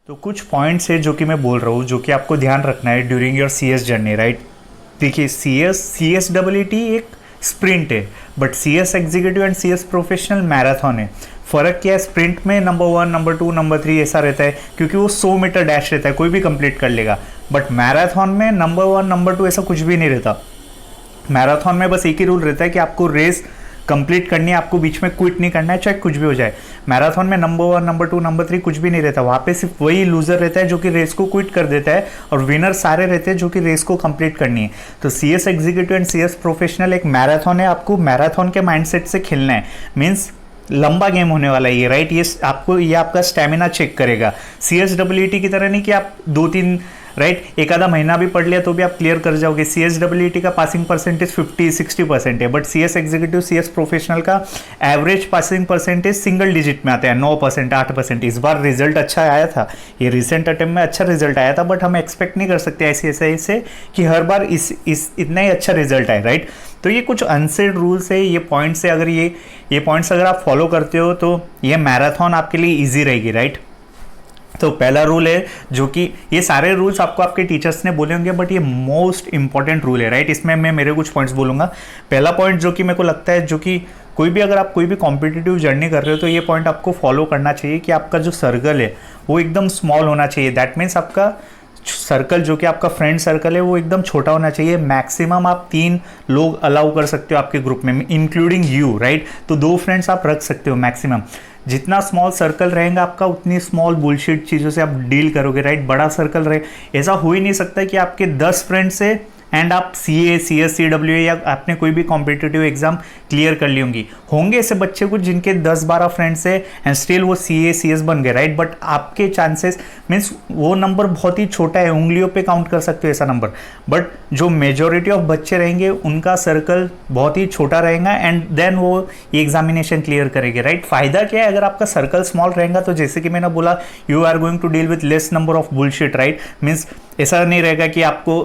तो कुछ पॉइंट्स है जो कि मैं बोल रहा हूँ, जो कि आपको ध्यान रखना है during your C S journey, right. देखिए, सी एस डबल टी एक स्प्रिंट है, but C S executive and C S professional marathon है। फ़र्क क्या है, स्प्रिंट में नंबर 1, नंबर 2, नंबर 3 ऐसा रहता है, क्योंकि वो 100 मीटर डैश रहता है, कोई भी कंप्लीट कर लेगा। बट मैराथन में नंबर 1, नंबर 2 ऐसा कुछ भी नहीं रहता। मैराथन में बस एक ही रूल रहता है कि आपको रेस कंप्लीट करनी है, आपको बीच में क्विट नहीं करना है, चाहे कुछ भी हो जाए। मैराथन में नंबर 1, नंबर 2, नंबर 3 कुछ भी नहीं रहता। वहाँ पे सिर्फ वही लूजर रहता है जो कि रेस को क्विट कर देता है, और विनर सारे रहते हैं जो कि रेस को कंप्लीट करनी है। तो C S executive and C S professional एक मैराथन है, आपको मैराथन के माइंडसेट से खेलना है। मीन्स लंबा गेम होने वाला है ये, राइट। ये आपका स्टेमिना चेक करेगा। सी एस डब्ल्यू टी की तरह नहीं कि आप 2-3 राइट एक आधा महीना भी पढ़ लिया तो भी आप क्लियर कर जाओगे। सी एस डब्ल्यू टी का पासिंग परसेंटेज 50-60% है, but C S executive, C S professional का average passing percentage single digit में आता है, 9%, 8%। इस बार रिजल्ट अच्छा आया था, ये रिसेंट अटेम्प्ट में अच्छा रिजल्ट आया था, बट हम एक्सपेक्ट नहीं कर सकते ऐसे कि हर बार इस इतना ही अच्छा रिजल्ट आए, राइट। तो ये कुछ अनसेड रूल्स है, ये पॉइंट्स है। अगर ये पॉइंट्स अगर आप फॉलो करते हो तो ये मैराथन आपके लिए ईजी रहेगी, राइट। तो पहला रूल है, जो कि ये सारे रूल्स आपको आपके टीचर्स ने बोले होंगे, बट ये मोस्ट इंपॉर्टेंट रूल है, राइट। इसमें मैं मेरे कुछ पॉइंट्स बोलूँगा। पहला पॉइंट जो कि मेरे को लगता है, जो कि अगर आप कोई भी कॉम्पिटिटिव जर्नी कर रहे हो तो ये पॉइंट आपको फॉलो करना चाहिए कि आपका जो सर्कल है वो एकदम स्मॉल होना चाहिए। दैट मीन्स आपका सर्कल, जो कि आपका फ्रेंड सर्कल है, वो एकदम छोटा होना चाहिए। मैक्सिमम आप 3 लोग अलाउ कर सकते हो आपके ग्रुप में, इंक्लूडिंग यू, राइट। तो 2 फ्रेंड्स आप रख सकते हो मैक्सिमम। जितना स्मॉल सर्कल रहेगा आपका, उतनी स्मॉल बुलशिट चीज़ों से आप डील करोगे, राइट। बड़ा सर्कल रहे, ऐसा हो ही नहीं सकता कि आपके 10 फ्रेंड्स से एंड आप सी ए, सी एस, सी डब्ल्यू या आपने कोई भी कॉम्पिटिटिव एग्जाम क्लियर कर ली होंगे ऐसे बच्चे कुछ जिनके 10-12 फ्रेंड्स है एंड स्टिल वो सी ए, सी एस बन गए, राइट। बट आपके चांसेस मीन्स वो नंबर बहुत ही छोटा है, उंगलियों पे काउंट कर सकते हो ऐसा नंबर। बट जो मेजोरिटी ऑफ बच्चे रहेंगे उनका सर्कल बहुत ही छोटा रहेगा, एंड देन वो ये एग्जामिनेशन क्लियर करेंगे, राइट। फायदा क्या है अगर आपका सर्कल स्मॉल रहेगा, तो जैसे कि मैंने बोला, you are going to deal with less number of bullshit, right. Means ऐसा नहीं रहेगा कि आपको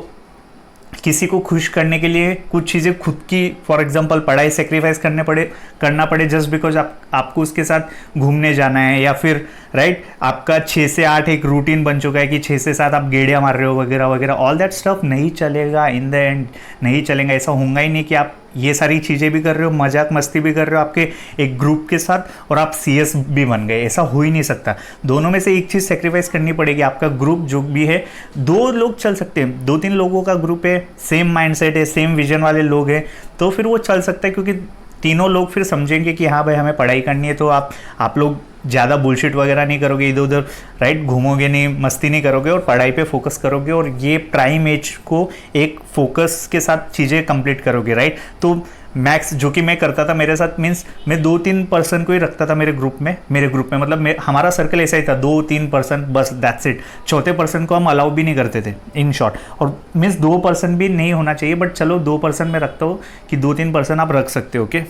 किसी को खुश करने के लिए कुछ चीज़ें खुद की, फॉर एग्जांपल पढ़ाई सेक्रीफाइस करना पड़े जस्ट बिकॉज आपको उसके साथ घूमने जाना है, या फिर राइट आपका 6 से 8 एक रूटीन बन चुका है कि 6 से 7 आप गेड़ियाँ मार रहे हो वगैरह वगैरह। ऑल दैट स्टफ नहीं चलेगा, इन द एंड नहीं चलेगा। ऐसा होगा ही नहीं कि आप ये सारी चीज़ें भी कर रहे हो, मजाक मस्ती भी कर रहे हो आपके एक ग्रुप के साथ, और आप सीएस भी बन गए। ऐसा हो ही नहीं सकता। दोनों में से एक चीज़ सेक्रीफाइस करनी पड़ेगी। आपका ग्रुप जो भी है, 2 लोग चल सकते हैं, 2-3 लोगों का ग्रुप है, सेम माइंडसेट है, सेम विजन वाले लोग हैं, तो फिर वो चल सकता है, क्योंकि तीनों लोग फिर समझेंगे कि हाँ भाई हमें पढ़ाई करनी है। तो आप लोग ज़्यादा बुलशिट वगैरह नहीं करोगे, इधर उधर राइट घूमोगे नहीं, मस्ती नहीं करोगे, और पढ़ाई पे फोकस करोगे, और ये प्राइम एज को एक फोकस के साथ चीज़ें कंप्लीट करोगे, राइट। तो मैक्स जो कि मैं करता था मेरे साथ, मीन्स मैं 2-3 पर्सन को ही रखता था मेरे ग्रुप में मतलब हमारा सर्कल ऐसा ही था, 2-3 पर्सन बस, दैट्स इट। चौथे पर्सन को हम अलाउ भी नहीं करते थे, इन शॉर्ट। और मीन्स 2 पर्सन भी नहीं होना चाहिए, बट चलो 2 पर्सन में रखता हूँ कि 2-3 पर्सन आप रख सकते हो, ओके।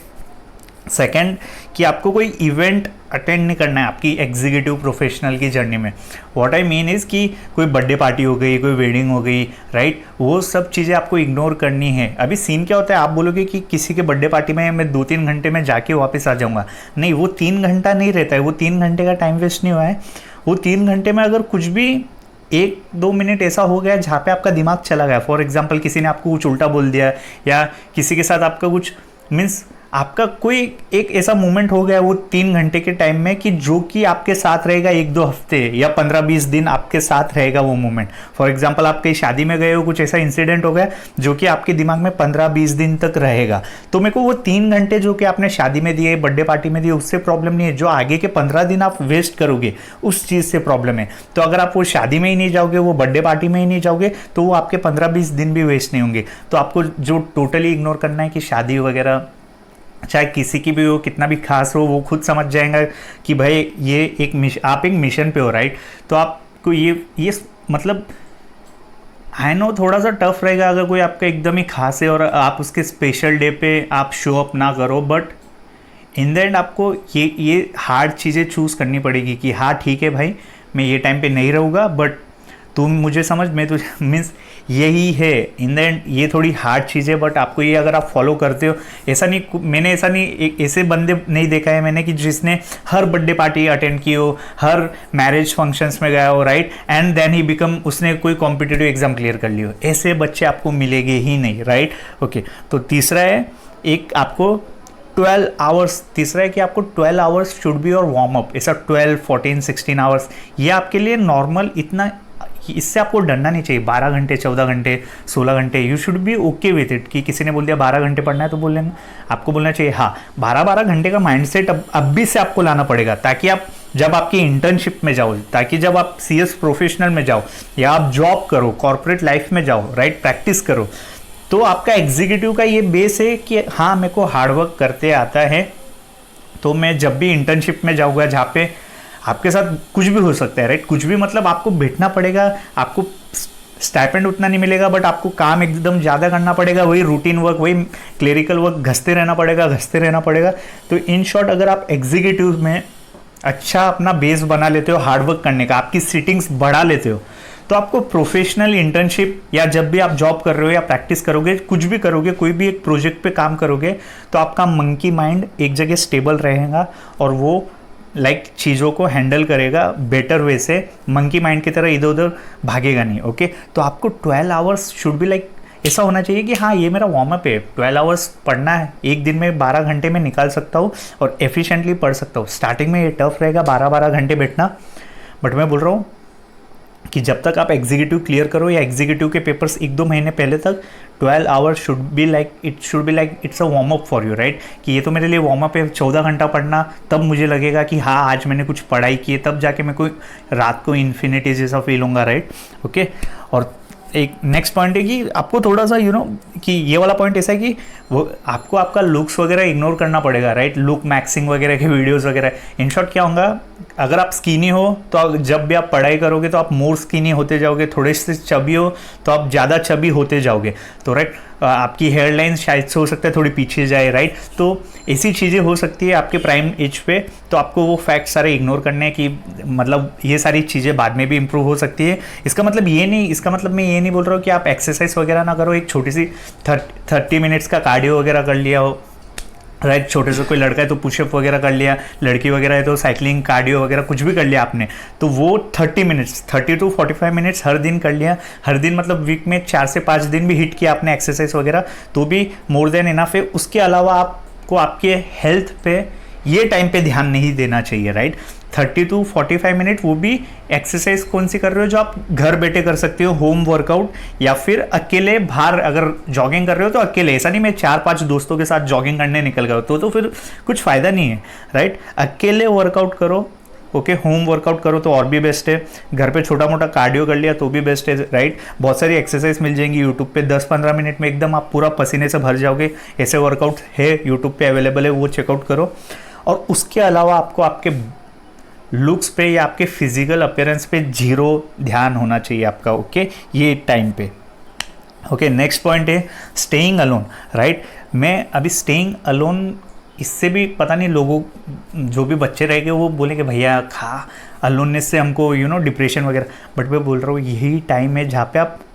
सेकेंड, कि आपको कोई इवेंट अटेंड नहीं करना है आपकी एग्जीक्यूटिव प्रोफेशनल की जर्नी में। व्हाट आई मीन इज़ कि कोई बर्थडे पार्टी हो गई, कोई वेडिंग हो गई, राइट, वो सब चीज़ें आपको इग्नोर करनी है। अभी सीन क्या होता है, आप बोलोगे कि किसी के बर्थडे पार्टी में मैं 2-3 घंटे में जाके वापस आ जाऊँगा। नहीं, वो 3 घंटा नहीं रहता है, वो 3 घंटे का टाइम वेस्ट नहीं हुआ है। वो 3 घंटे में अगर कुछ भी 1-2 मिनट ऐसा हो गया जहाँ पे आपका दिमाग चला गया, फॉर एग्जाम्पल किसी ने आपको कुछ उल्टा बोल दिया, या किसी के साथ आपका कुछ मीन्स आपका कोई एक ऐसा मोमेंट हो गया वो 3 घंटे के टाइम में, कि जो कि आपके साथ रहेगा 1-2 हफ्ते या 15-20 दिन आपके साथ रहेगा वो मोमेंट। फॉर एग्जांपल आप कहीं शादी में गए हो, कुछ ऐसा इंसिडेंट हो गया जो कि आपके दिमाग में 15-20 दिन तक रहेगा। तो मेरे को वो 3 घंटे जो कि आपने शादी में दिए, बर्थडे पार्टी में दिए, उससे प्रॉब्लम नहीं है। जो आगे के 15 दिन आप वेस्ट करोगे उस चीज़ से प्रॉब्लम है। तो अगर आप वो शादी में ही नहीं जाओगे, वो बर्थडे पार्टी में ही नहीं जाओगे, तो वो आपके 15-20 दिन भी वेस्ट नहीं होंगे। तो आपको जो टोटली इग्नोर करना है कि शादी वगैरह चाहे किसी की भी हो, कितना भी खास हो, वो खुद समझ जाएगा कि भाई ये आप एक मिशन पे हो, राइट। तो आपको ये मतलब आई नो थोड़ा सा टफ रहेगा अगर कोई आपका एकदम ही खास है और आप उसके स्पेशल डे पे आप शो अप ना करो, बट इन द एंड आपको ये हार्ड चीज़ें चूज़ करनी पड़ेगी कि हाँ ठीक है भाई, मैं ये टाइम पे नहीं रहूँगा, बट तुम मुझे समझ, मैं तुझे, मीन्स यही है इन द एंड। ये थोड़ी हार्ड चीज़ है, बट आपको ये अगर आप फॉलो करते हो, ऐसा नहीं, मैंने ऐसा नहीं, ऐसे बंदे नहीं देखा है मैंने कि जिसने हर बर्थडे पार्टी अटेंड की हो, हर मैरिज फंक्शंस में गया हो, right, and then he become, उसने कोई कॉम्पिटिटिव एग्जाम क्लियर कर लियो। ऐसे बच्चे आपको मिलेंगे ही नहीं, राइट। ओके, तो तीसरा है एक आपको 12 आवर्स, तीसरा है कि आपको 12 hours should be your warm up. ऐसा 12, 14, 16 आवर्स ये आपके लिए नॉर्मल, इतना, इससे आपको डरना नहीं चाहिए। 12 घंटे, 14 घंटे, 16 घंटे, you should be okay with it. कि किसी ने बोल दिया 12 घंटे पढ़ना है तो बोलेंगे, आपको बोलना चाहिए हाँ 12-12 घंटे का माइंडसेट अब भी से आपको लाना पड़ेगा, ताकि आप जब आपकी इंटर्नशिप में जाओ, ताकि जब आप CS प्रोफेशनल में जाओ, या आप जॉब करो, कॉर्पोरेट लाइफ में जाओ, राइट, प्रैक्टिस करो, तो आपका एग्जीक्यूटिव का ये बेस है कि हाँ मेरे को हार्डवर्क करते आता है, तो मैं जब भी इंटर्नशिप में जाऊँगा जहाँ पे आपके साथ कुछ भी हो सकता है, राइट, कुछ भी मतलब आपको बैठना पड़ेगा, आपको स्टाइपेंड उतना नहीं मिलेगा, बट आपको काम एकदम ज़्यादा करना पड़ेगा, वही रूटीन वर्क, वही क्लेरिकल वर्क घसते रहना पड़ेगा। तो इन शॉर्ट, अगर आप एग्जीक्यूटिव में अच्छा अपना बेस बना लेते हो हार्डवर्क करने का, आपकी सीटिंग्स बढ़ा लेते हो, तो आपको प्रोफेशनल इंटर्नशिप या जब भी आप जॉब कर रहे हो या प्रैक्टिस करोगे, कुछ भी करोगे, कोई भी एक प्रोजेक्ट पे काम करोगे, तो आपका मंकी माइंड एक जगह स्टेबल रहेगा और वो चीज़ों को हैंडल करेगा बेटर वे से, मंकी माइंड की तरह इधर उधर भागेगा नहीं। ओके, तो आपको 12 आवर्स शुड बी ऐसा होना चाहिए कि हाँ ये मेरा वार्म अप है, 12 आवर्स पढ़ना है, एक दिन में 12 घंटे में निकाल सकता हूँ और एफिशिएंटली पढ़ सकता हूँ। स्टार्टिंग में ये टफ रहेगा 12-12 घंटे बैठना, बट मैं बोल रहा हूँ कि जब तक आप एग्जीक्यूटिव क्लियर करो या एग्जीक्यूटिव के पेपर्स 1-2 महीने पहले तक, 12 hours should be it's a warm up for you, right, कि ये तो मेरे लिए वार्म अप है। 14 घंटा पढ़ना, तब मुझे लगेगा कि हाँ आज मैंने कुछ पढ़ाई की है, तब जाके मैं कोई रात को इन्फिनिटी जैसा फील होगा, राइट। ओके, और एक नेक्स्ट पॉइंट है कि आपको थोड़ा सा कि ये वाला पॉइंट ऐसा है कि वो आपको आपका लुक्स वगैरह इग्नोर करना पड़ेगा, राइट, लुक मैक्सिंग वगैरह के वीडियोस वगैरह। इन शॉर्ट क्या होगा, अगर आप स्किनी हो तो जब भी आप पढ़ाई करोगे तो आप मोर स्किनी होते जाओगे, थोड़े से चबी हो तो आप ज़्यादा चबी होते जाओगे, तो राइट, आपकी हेयर लाइन शायद से हो सकता है थोड़ी पीछे जाए, राइट। तो ऐसी चीज़ें हो सकती है आपके प्राइम एज पे, तो आपको वो फैक्ट सारे इग्नोर करने हैं कि मतलब ये सारी चीज़ें बाद में भी इंप्रूव हो सकती है। इसका मतलब मैं ये नहीं बोल रहा हूँ कि आप एक्सरसाइज वगैरह ना करो, एक छोटी सी 30 मिनट्स का कार्डियो वगैरह कर लिया हो, राइट, छोटे से कोई लड़का है तो पुशअप वगैरह कर लिया, लड़की वगैरह है तो साइकिलिंग, कार्डियो वगैरह कुछ भी कर लिया आपने, तो वो 30 to 45 मिनट्स हर दिन कर लिया। हर दिन मतलब वीक में 4 से 5 दिन भी हिट किया आपने एक्सरसाइज वगैरह, तो भी मोर देन इनफ है। उसके अलावा आपको आपके हेल्थ पे ये टाइम पे ध्यान नहीं देना चाहिए, राइट। 30 to 45 मिनट, वो भी एक्सरसाइज कौन सी कर रहे हो जो आप घर बैठे कर सकते हो, होम वर्कआउट, या फिर अकेले बाहर अगर जॉगिंग कर रहे हो तो अकेले, ऐसा नहीं मैं 4-5 दोस्तों के साथ जॉगिंग करने निकल गया तो फिर कुछ फ़ायदा नहीं है, राइट। अकेले वर्कआउट करो, ओके, होम वर्कआउट करो तो और भी बेस्ट है। घर पे छोटा मोटा कार्डियो कर लिया तो भी बेस्ट है, राइट। बहुत सारी एक्सरसाइज मिल जाएंगी यूट्यूब पे, 10-15 मिनट में एकदम आप पूरा पसीने से भर जाओगे, ऐसे वर्कआउट है यूट्यूब पे अवेलेबल है, वो चेकआउट करो। और उसके अलावा आपको आपके लुक्स पे या आपके फिजिकल अपीयरेंस पे 0 ध्यान होना चाहिए आपका, ओके, ये टाइम पे। ओके, नेक्स्ट पॉइंट है स्टेइंग अलोन, राइट। मैं अभी स्टेइंग अलोन, इससे भी पता नहीं लोगों, जो भी बच्चे रहेंगे वो बोलेंगे भैया अलोननेस से हमको डिप्रेशन वगैरह, बट मैं बोल रहा हूँ यही टाइम है जहाँ पे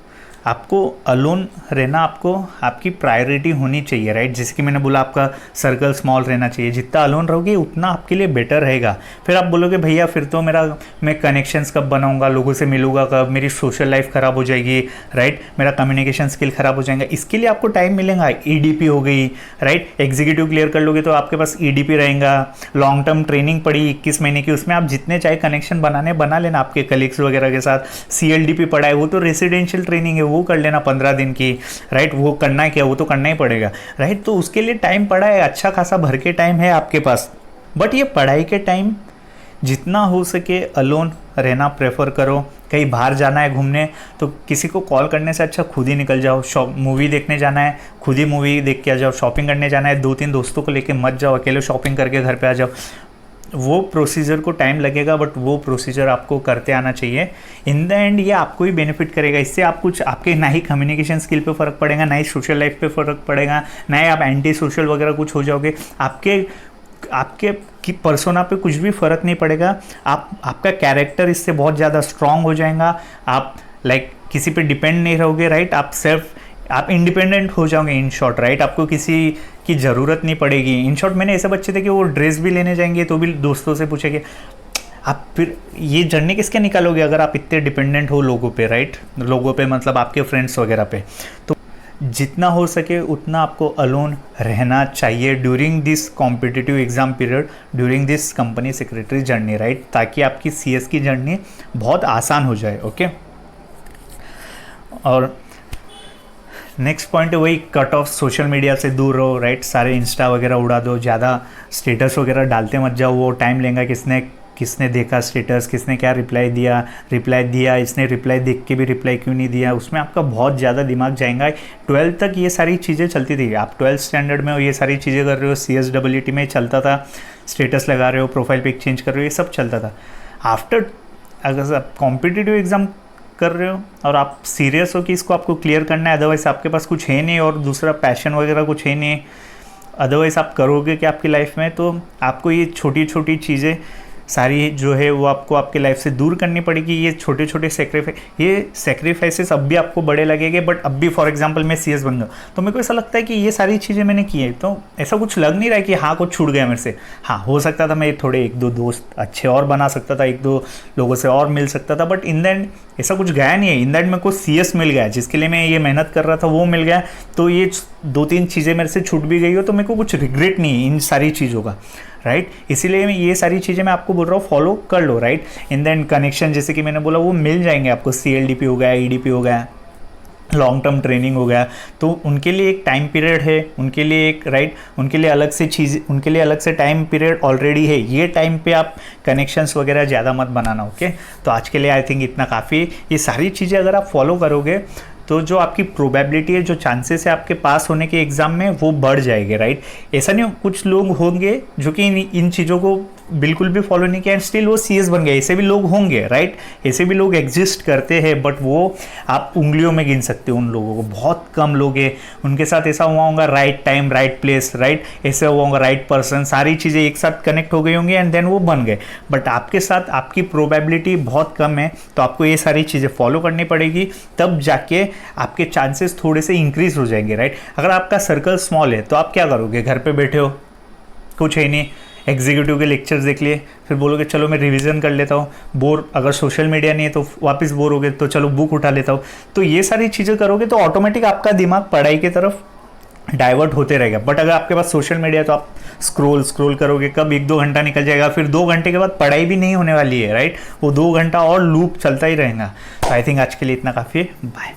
आपको अलोन रहना, आपको आपकी प्रायोरिटी होनी चाहिए, राइट। जैसे कि मैंने बोला आपका सर्कल स्मॉल रहना चाहिए, जितना अलोन रहोगे उतना आपके लिए बेटर रहेगा। फिर आप बोलोगे भैया फिर तो मैं कनेक्शंस कब बनाऊंगा, लोगों से मिलूंगा कब, मेरी सोशल लाइफ ख़राब हो जाएगी, राइट, मेरा कम्युनिकेशन स्किल ख़राब हो जाएगा। इसके लिए आपको टाइम मिलेगा, EDP हो गई, राइट, एग्जीक्यूटिव क्लियर कर लोगे तो आपके पास EDP रहेगा, लॉन्ग टर्म ट्रेनिंग पड़ी 21 महीने की, उसमें आप जितने चाहे कनेक्शन बना लेना आपके कलीग्स वगैरह के साथ। CLDP पढ़ा है, वो तो रेसिडेंशियल ट्रेनिंग है, वो कर लेना 15 दिन की, राइट, वो करना है क्या, वो तो करना ही पड़ेगा, राइट। तो उसके लिए टाइम पड़ा है, अच्छा खासा भर के टाइम है आपके पास, बट ये पढ़ाई के टाइम जितना हो सके अलोन रहना प्रेफर करो। कहीं बाहर जाना है घूमने तो किसी को कॉल करने से अच्छा खुद ही निकल जाओ। मूवी देखने जाना है, खुद ही मूवी देख के आ जाओ। शॉपिंग करने जाना है, 2-3 दोस्तों को लेके मत जाओ, अकेले शॉपिंग करके घर पे आ जाओ। वो प्रोसीजर को टाइम लगेगा, बट वो प्रोसीजर आपको करते आना चाहिए। इन द एंड ये आपको ही बेनिफिट करेगा। इससे आप कुछ, आपके ना ही कम्युनिकेशन स्किल पे फ़र्क पड़ेगा, ना ही सोशल लाइफ पे फ़र्क पड़ेगा, ना ही आप एंटी सोशल वगैरह कुछ हो जाओगे। आपके की पर्सोना पे कुछ भी फ़र्क नहीं पड़ेगा। आपका कैरेक्टर इससे बहुत ज़्यादा स्ट्रांग हो जाएगा। आप लाइक किसी पे डिपेंड नहीं रहोगे, राइट। आप इंडिपेंडेंट हो जाओगे इन शॉर्ट, राइट। आपको किसी की ज़रूरत नहीं पड़ेगी। इन शॉर्ट मैंने ऐसे बच्चे थे कि वो ड्रेस भी लेने जाएंगे तो भी दोस्तों से पूछेंगे। आप फिर ये जर्नी किसके निकालोगे अगर आप इतने डिपेंडेंट हो लोगों पे, राइट। लोगों पे मतलब आपके फ्रेंड्स वगैरह पे। तो जितना हो सके उतना आपको अलोन रहना चाहिए during this competitive exam period, during this company secretary journey, right, ताकि आपकी CS की जर्नी बहुत आसान हो जाए। ओके। और नेक्स्ट पॉइंट है वही कट ऑफ, सोशल मीडिया से दूर रहो, राइट। सारे इंस्टा वगैरह उड़ा दो, ज़्यादा स्टेटस वगैरह डालते मत जाओ। वो टाइम लेगा किसने देखा स्टेटस, किसने क्या रिप्लाई दिया, इसने रिप्लाई देख के भी रिप्लाई क्यों नहीं दिया, उसमें आपका बहुत ज़्यादा दिमाग जाएगा। 12th तक ये सारी चीज़ें चलती थी। आप 12th स्टैंडर्ड में हो, ये सारी चीज़ें कर रहे हो, CSEE में चलता था, स्टेटस लगा रहे हो, प्रोफाइल पिक चेंज कर रहे हो, ये सब चलता था। आफ्टर अगर आप कॉम्पिटिटिव एग्ज़ाम कर रहे हो और आप सीरियस हो कि इसको आपको क्लियर करना है, अदरवाइज़ आपके पास कुछ है नहीं और दूसरा पैशन वगैरह कुछ है नहीं, अदरवाइज़ आप करोगे कि आपकी लाइफ में, तो आपको ये छोटी छोटी चीज़ें सारी जो है वो आपको आपके लाइफ से दूर करनी पड़ेगी। ये छोटे छोटे सेक्रीफाइसेस अब भी आपको बड़े लगेंगे, बट अब भी फॉर एग्जांपल मैं CS बन गया तो मेरे को ऐसा लगता है कि ये सारी चीज़ें मैंने की है, तो ऐसा कुछ लग नहीं रहा है कि हाँ कुछ छूट गया मेरे से। हाँ, हो सकता था मैं थोड़े 1-2 दोस्त अच्छे और बना सकता था, 1-2 लोगों से और मिल सकता था, बट इन द एंड ऐसा कुछ गया नहीं है। इन द एंड मेरे को CS मिल गया, जिसके लिए मैं ये मेहनत कर रहा था वो मिल गया। तो ये 2-3 चीज़ें मेरे से छूट भी गई हो तो मेरे को कुछ रिग्रेट नहीं है इन सारी चीज़ों का, राइट। इसीलिए मैं ये सारी चीज़ें मैं आपको बोल रहा हूँ, फॉलो कर लो, right. In the end connection जैसे कि मैंने बोला वो मिल जाएंगे आपको, CLDP हो गया, EDP हो गया, लॉन्ग टर्म ट्रेनिंग हो गया, तो उनके लिए एक टाइम पीरियड है, उनके लिए एक राइट, उनके लिए अलग से चीज़, उनके लिए अलग से टाइम पीरियड ऑलरेडी है। ये टाइम पे आप कनेक्शंस वगैरह ज़्यादा मत बनाना। ओके, तो आज के लिए आई थिंक इतना काफ़ी। ये सारी चीज़ें अगर आप फॉलो करोगे तो जो आपकी प्रोबेबिलिटी है, जो चांसेस है आपके पास होने के एग्ज़ाम में, वो बढ़ जाएंगे, राइट। ऐसा नहीं, कुछ लोग होंगे जो कि इन चीज़ों को बिल्कुल भी फॉलो नहीं किया एंड स्टिल वो CS बन गए, ऐसे भी लोग होंगे, राइट। ऐसे भी लोग एग्जिस्ट करते हैं, बट वो आप उंगलियों में गिन सकते हो उन लोगों को, बहुत कम लोग हैं उनके साथ ऐसा हुआ होगा, right time right place, right, ऐसा हुआ होगा, राइट पर्सन, सारी चीज़ें एक साथ कनेक्ट हो गई होंगी एंड देन वो बन गए। बट आपके साथ आपकी प्रोबेबिलिटी बहुत कम है, तो आपको ये सारी चीज़ें फॉलो करनी पड़ेगी, तब जाके आपके चांसेस थोड़े से इंक्रीज हो जाएंगे, राइट। अगर आपका सर्कल स्मॉल है तो आप क्या करोगे, घर पे बैठे हो, कुछ है नहीं, एग्जीक्यूटिव के लेक्चर्स देख लिए, फिर बोलोगे चलो मैं रिवीजन कर लेता हूँ, बोर, अगर सोशल मीडिया नहीं है तो वापस बोर हो गए तो चलो बुक उठा लेता हूँ। तो ये सारी चीज़ें करोगे तो ऑटोमेटिक आपका दिमाग पढ़ाई की तरफ डाइवर्ट होते रहेगा। बट अगर आपके पास सोशल मीडिया है तो आप स्क्रॉल करोगे, कब 1-2 घंटा निकल जाएगा, फिर 2 घंटे के बाद पढ़ाई भी नहीं होने वाली है, राइट। वो 2 घंटा और लूप चलता ही रहेगा। तो आई थिंक आज के लिए इतना काफ़ी है। बाय।